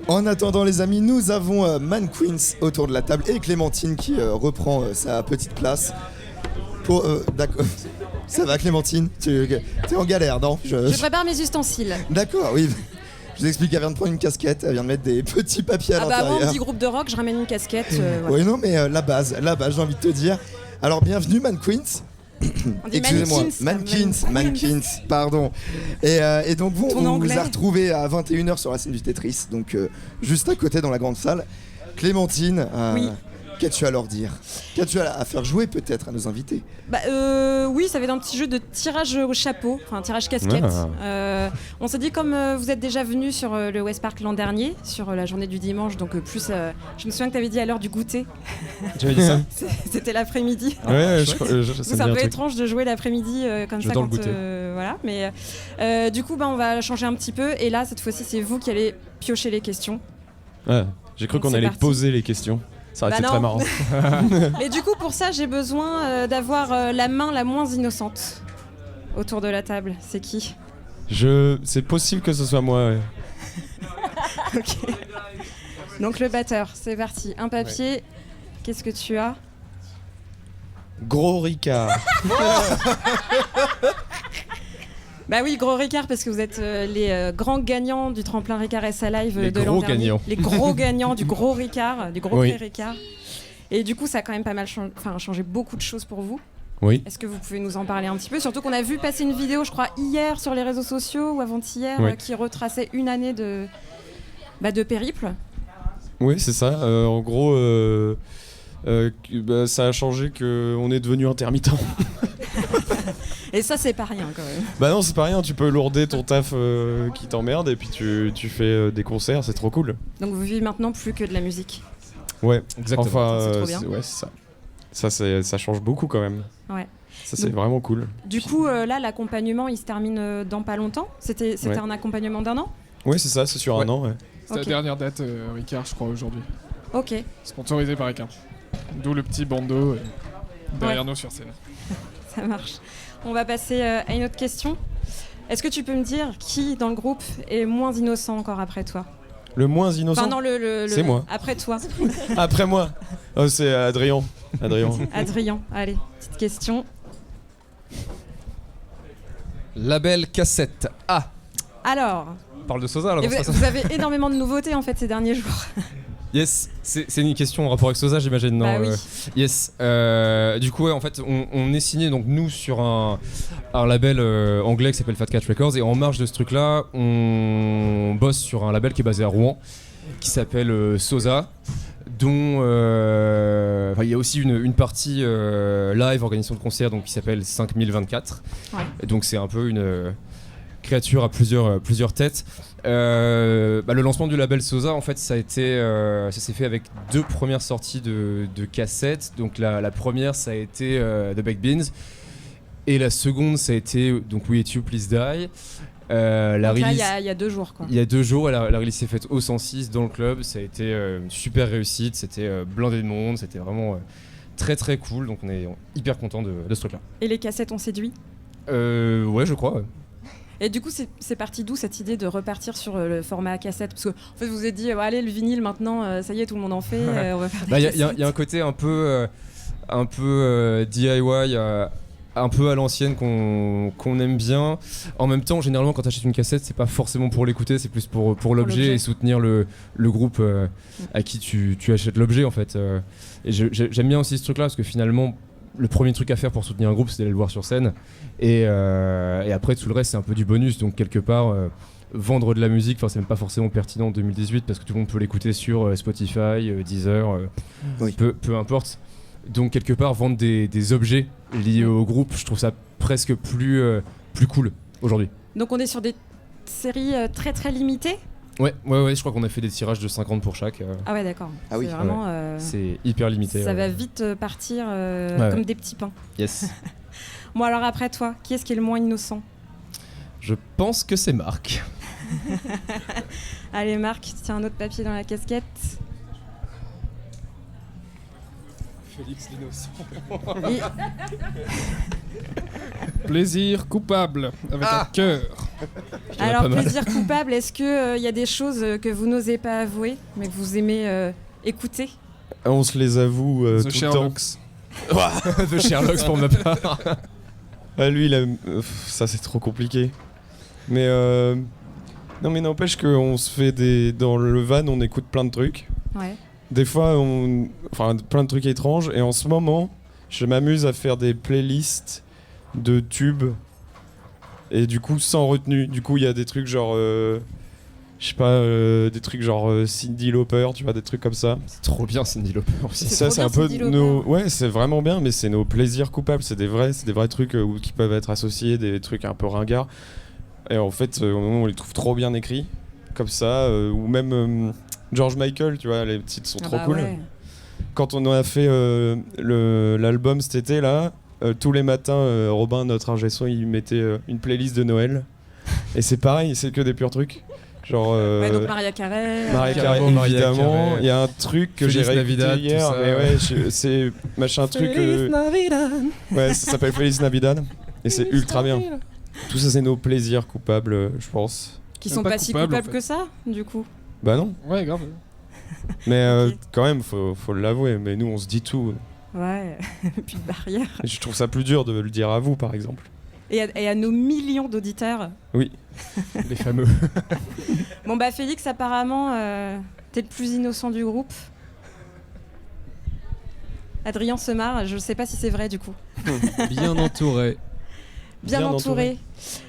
En attendant les amis, nous avons Man Queens autour de la table et Clémentine qui reprend sa petite place. D'accord. Ça va Clémentine? T'es en galère, non? Je prépare mes ustensiles. D'accord, oui. Je vous explique, elle vient de prendre une casquette, elle vient de mettre des petits papiers à l'intérieur. Moi, un petit groupe de rock, je ramène une casquette. Oui, non, mais la base, j'ai envie de te dire. Alors, bienvenue, Man Queens. Excusez-moi, Mankins, pardon. Et donc, on vous a retrouvés à 21h sur la scène du Tetris, donc juste à côté dans la grande salle. Clémentine, oui. Qu'as-tu à leur dire? Qu'as-tu à faire jouer peut-être à nos invités? Oui, ça va être un petit jeu de tirage au chapeau, enfin tirage casquette. On s'est dit comme vous êtes déjà venu sur le West Park l'an dernier, sur la journée du dimanche, donc plus, je me souviens que tu avais dit à l'heure du goûter. Tu avais dit ça? C'était l'après-midi. Ouais, c'est un peu étrange de jouer l'après-midi comme ça. Dans le goûter. Voilà, mais du coup, on va changer un petit peu. Et là, cette fois-ci, c'est vous qui allez piocher les questions. Ouais, j'ai cru qu'on allait poser les questions. Ça aurait été très marrant. Mais du coup, pour ça, j'ai besoin d'avoir la main la moins innocente autour de la table. C'est qui? C'est possible que ce soit moi. Ouais. Ok. Donc le batteur, c'est parti. Un papier. Ouais. Qu'est-ce que tu as? Gros Ricard. Bah oui, Gros Ricard, parce que vous êtes les grands gagnants du tremplin Ricard SA Live de l'an dernier. Les gros gagnants du Gros Ricard, du Gros Prix Ricard. Et du coup, ça a quand même pas mal changé beaucoup de choses pour vous. Oui. Est-ce que vous pouvez nous en parler un petit peu? Surtout qu'on a vu passer une vidéo, je crois, hier sur les réseaux sociaux ou avant-hier, qui retraçait une année de périple. Oui, c'est ça. En gros, ça a changé qu'on est devenu intermittent. Et ça, c'est pas rien quand même. Bah non, c'est pas rien. Tu peux lourder ton taf qui t'emmerde et puis tu fais des concerts, c'est trop cool. Donc vous vivez maintenant plus que de la musique. Ouais, exactement. Enfin, c'est trop bien. C'est ça. Ça change beaucoup quand même. Ouais. Ça, c'est vraiment cool. Du coup, là, l'accompagnement, il se termine dans pas longtemps. C'était un accompagnement d'1 an? Oui, c'est ça, c'est sur 1 an. Ouais. C'est la dernière date, Ricard, je crois, aujourd'hui. Ok. Sponsorisé par Ricard. D'où le petit bandeau derrière nous sur scène. Ça marche. On va passer à une autre question. Est-ce que tu peux me dire qui dans le groupe est moins innocent encore après toi? Le moins innocent? Enfin non, c'est moi. Après toi. Après moi? Oh, c'est Adrien. Adrien, allez, petite question. Label cassette A. Alors. On parle de Sosa alors. Vous avez énormément de nouveautés en fait ces derniers jours. Yes, c'est une question en rapport avec Sosa, j'imagine, non? Bah oui. Yes. Du coup, en fait, on est signé donc nous sur un label anglais qui s'appelle Fat Cat Records, et en marge de ce truc-là, on bosse sur un label qui est basé à Rouen, qui s'appelle Sosa, dont il y a aussi une partie live, organisation de concert, donc qui s'appelle 5024. Ouais. Et donc c'est un peu une créature à plusieurs têtes. Le lancement du label Sosa, en fait, ça s'est fait avec 2 premières sorties de cassettes. Donc la première, ça a été The Baked Beans, et la seconde, ça a été donc We Hate You Please Die. Donc release, là, il y a 2 jours, quoi. Il y a 2 jours, la release s'est faite au 106 dans le club. Ça a été une super réussite. C'était blindé de monde. C'était vraiment très très cool. Donc on est hyper content de ce truc-là. Et les cassettes ont séduit? Ouais, je crois. Ouais. Et du coup, c'est parti d'où cette idée de repartir sur le format cassette? Parce que en fait, vous vous êtes dit, allez, le vinyle maintenant, ça y est, tout le monde en fait, on va faire des cassettes. Il y a un côté un peu DIY, un peu à l'ancienne qu'on aime bien. En même temps, généralement, quand tu achètes une cassette, c'est pas forcément pour l'écouter, c'est plus pour l'objet et soutenir le groupe à qui tu achètes l'objet, en fait. Et j'aime bien aussi ce truc-là, parce que finalement, le premier truc à faire pour soutenir un groupe, c'est d'aller le voir sur scène. Et après, tout le reste, c'est un peu du bonus. Donc, quelque part, vendre de la musique, c'est même pas forcément pertinent en 2018, parce que tout le monde peut l'écouter sur Spotify, Deezer, peu importe. Donc, quelque part, vendre des objets liés au groupe, je trouve ça presque plus cool aujourd'hui. Donc, on est sur des séries très très limitées? Ouais, je crois qu'on a fait des tirages de 50 pour chaque. Ah ouais, d'accord. Ah oui. C'est vraiment, c'est hyper limité. Ça va vite partir comme des petits pains. Yes. Bon, alors après toi, qui est-ce qui est le moins innocent? Je pense que c'est Marc. Allez, Marc, tiens un autre papier dans la casquette. Félix l'innocent. Plaisir coupable, avec un cœur. Alors, plaisir coupable, est-ce qu'il y a des choses que vous n'osez pas avouer, mais que vous aimez écouter ? On se les avoue The tout le temps. The Sherlock pour ma part. Ah, lui, ça c'est trop compliqué. Mais non, mais n'empêche qu'on se fait dans le van, on écoute plein de trucs. Ouais. Des fois, plein de trucs étranges. Et en ce moment, je m'amuse à faire des playlists de tubes. Et du coup, sans retenue. Du coup, il y a des trucs genre... je sais pas, des trucs genre Cyndi Lauper, tu vois, des trucs comme ça. C'est trop bien Cyndi Lauper aussi. Ça, c'est un peu nos... Ouais, c'est vraiment bien, mais c'est nos plaisirs coupables. C'est des vrais trucs qui peuvent être associés, des trucs un peu ringards. Et en fait, au moment où on les trouve trop bien écrits, comme ça, ou même George Michael, tu vois, les titres sont trop cool. Ouais. Quand on a fait l'album cet été, là, tous les matins, Robin, notre ingé son, il mettait une playlist de Noël. Et c'est pareil, c'est que des purs trucs. Genre, donc Mariah Carey. Mariah Carey, évidemment. Il y a un truc que j'ai réécouté hier, mais ouais, c'est machin truc. Ouais, ça s'appelle Feliz Navidad. Et c'est ultra bien. Tout ça, c'est nos plaisirs coupables, je pense. Qui sont pas si coupables que ça, du coup. Bah non. Ouais, grave. Mais quand même, faut l'avouer. Mais nous, on se dit tout. Ouais, plus de barrière. Et je trouve ça plus dur de le dire à vous, par exemple. Et à nos millions d'auditeurs. Oui. Les fameux. Bon bah Félix, apparemment, t'es le plus innocent du groupe. Adrien se marre, je sais pas si c'est vrai du coup. Bien entouré. Bien entouré.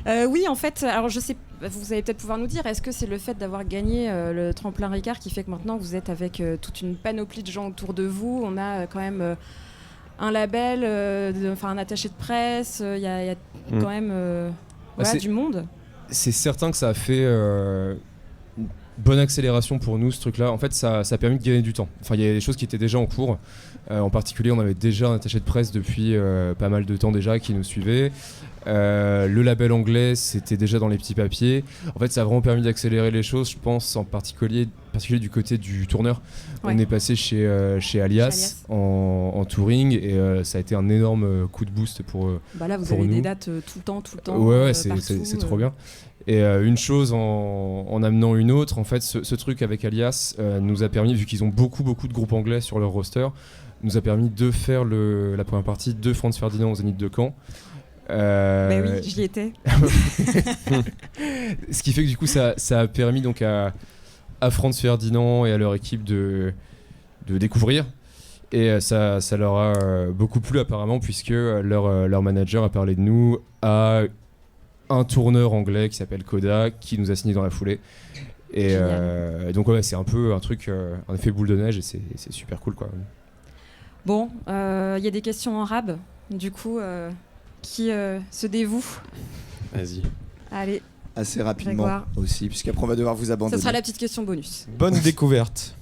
Oui, en fait, alors je sais, vous allez peut-être pouvoir nous dire, est-ce que c'est le fait d'avoir gagné le tremplin Ricard qui fait que maintenant vous êtes avec toute une panoplie de gens autour de vous ? On a quand même un label, un attaché de presse, il y a quand même du monde. C'est certain que ça a fait une bonne accélération pour nous, ce truc-là. En fait, ça a permis de gagner du temps. Enfin, il y a des choses qui étaient déjà en cours. En particulier, on avait déjà un attaché de presse depuis pas mal de temps déjà qui nous suivait. Le label anglais, c'était déjà dans les petits papiers. En fait, ça a vraiment permis d'accélérer les choses, je pense, en particulier du côté du tourneur. Ouais. On est passé chez Alias en touring et ça a été un énorme coup de boost pour là, vous pour avez nous. Des dates tout le temps. Ouais, c'est trop bien. Et une chose en amenant une autre, en fait, ce truc avec Alias nous a permis, vu qu'ils ont beaucoup de groupes anglais sur leur roster, nous a permis de faire la première partie de Franz Ferdinand au Zénith de Caen. Bah oui, j'y étais. Ce qui fait que du coup, ça a permis donc à Franz Ferdinand et à leur équipe de découvrir. Et ça leur a beaucoup plu apparemment, puisque leur manager a parlé de nous à un tourneur anglais qui s'appelle Coda, qui nous a signé dans la foulée. Et donc ouais, c'est un peu un truc, un effet boule de neige, et c'est super cool quoi. Bon, y a des questions en rab, du coup, qui se dévoue ? Vas-y. Allez. Assez rapidement aussi, puisqu'après on va devoir vous abandonner. Ça sera la petite question bonus. Bonne découverte.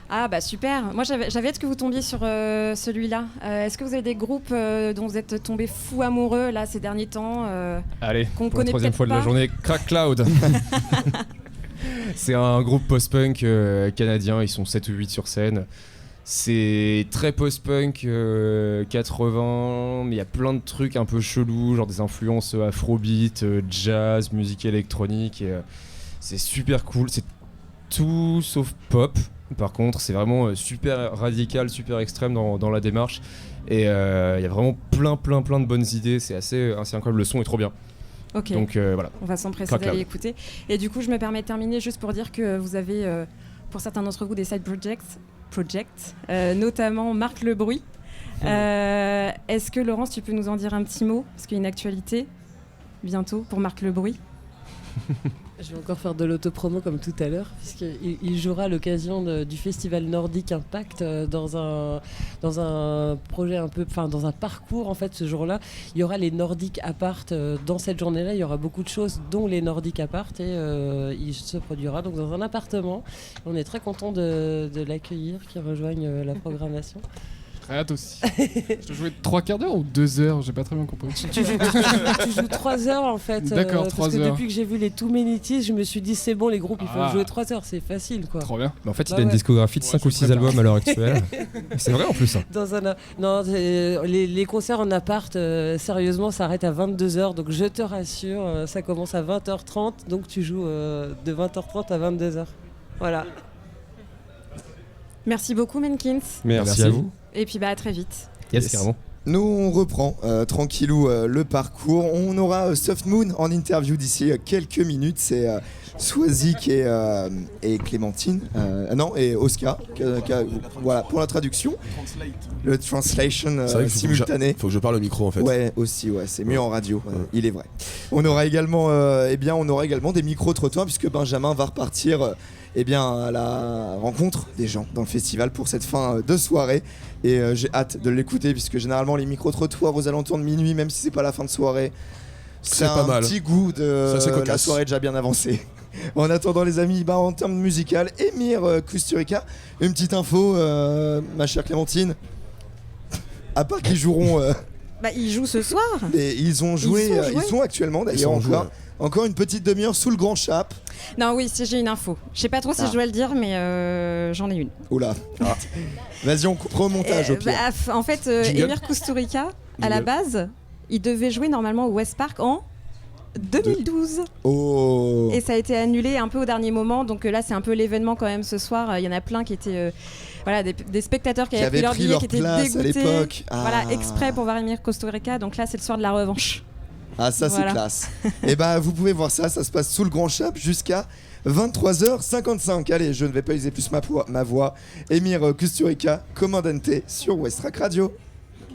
Ah bah super. Moi j'avais hâte que vous tombiez sur celui-là. Est-ce que vous avez des groupes dont vous êtes tombés fous amoureux là ces derniers temps Allez, qu'on pour connaît la troisième fois de la journée, Crack Cloud. C'est un groupe post-punk canadien, ils sont 7 ou 8 sur scène. C'est très post-punk 80, mais il y a plein de trucs un peu chelous, genre des influences afrobeat, jazz, musique électronique. Et, c'est super cool, c'est tout sauf pop. Par contre, c'est vraiment super radical, super extrême dans la démarche. Et il y a vraiment plein de bonnes idées, c'est assez incroyable, le son est trop bien. Ok, donc voilà. On va s'empresser d'aller écouter. Et du coup, je me permets de terminer juste pour dire que vous avez, pour certains d'entre vous, des side projects, notamment Marc Le Bruit. Est-ce que Laurence, tu peux nous en dire un petit mot ? Parce qu'il y a une actualité bientôt pour Marc Le Bruit. Je vais encore faire de l'autopromo comme tout à l'heure, puisqu'il jouera à l'occasion du festival Nordic Impact dans un projet un peu, enfin dans un parcours en fait ce jour-là. Il y aura les Nordic Apart dans cette journée-là. Il y aura beaucoup de choses, dont les Nordic Apart, et il se produira donc dans un appartement. On est très content de l'accueillir, qu'il rejoigne la programmation. très hâte aussi. Je dois jouer 3/4 d'heure ou 2 heures, j'ai pas très bien compris. Tu joues 3 heures en fait. D'accord, 3 parce que heures. depuis que j'ai vu les Too Many Teas, je me suis dit c'est bon, les groupes ils peuvent jouer 3 heures, c'est facile quoi. Trop bien. Mais en fait, il a une discographie de 5 ou 6 albums à l'heure actuelle. C'est vrai en plus. Hein. Non, les concerts en appart, sérieusement, ça arrête à 22h. Donc je te rassure, ça commence à 20h30. Donc tu joues de 20h30 à 22h. Voilà. Merci beaucoup, Mankins. Merci à vous. Et puis à très vite. Yes, carrément. Nous, on reprend tranquillou le parcours. On aura Soft Moon en interview d'ici quelques minutes. C'est Swazik et Clémentine. Et Oscar. Voilà, pour la traduction. Le translation simultané. Faut que je parle au micro en fait. Ouais, aussi, ouais, c'est mieux en radio, il est vrai. On aura également, des micro-trottoirs puisque Benjamin va repartir à la rencontre des gens dans le festival pour cette fin de soirée. Et j'ai hâte de l'écouter puisque généralement les micro-trottoirs aux alentours de minuit, même si c'est pas la fin de soirée, c'est un petit goût de la soirée déjà bien avancée. En attendant les amis, en termes musical, Emir Kusturica, une petite info, ma chère Clémentine, à part qu'ils joueront... ils jouent ce soir. Et ils ont joué, ils sont actuellement d'ailleurs encore une petite demi-heure sous le grand chap. Non, oui, si j'ai une info. Je sais pas trop si je dois le dire, mais j'en ai une. Oula. Vas-y, on coupera au montage au pire. En fait, Emir Kusturica, à la base, il devait jouer normalement au West Park en 2012. Oh. Et ça a été annulé un peu au dernier moment. Donc là, c'est un peu l'événement quand même ce soir. Il y en a plein qui étaient... des spectateurs qui avaient pris leur billet, qui étaient dégoûtés. À l'époque. Voilà, exprès pour voir Emir Kusturica. Donc là, c'est le soir de la revanche. Ah, ça c'est classe. Et vous pouvez voir ça se passe sous le grand chap jusqu'à 23h55. Allez, je ne vais pas user plus ma voix. Emir Kusturica, Commandante sur Westrack Radio.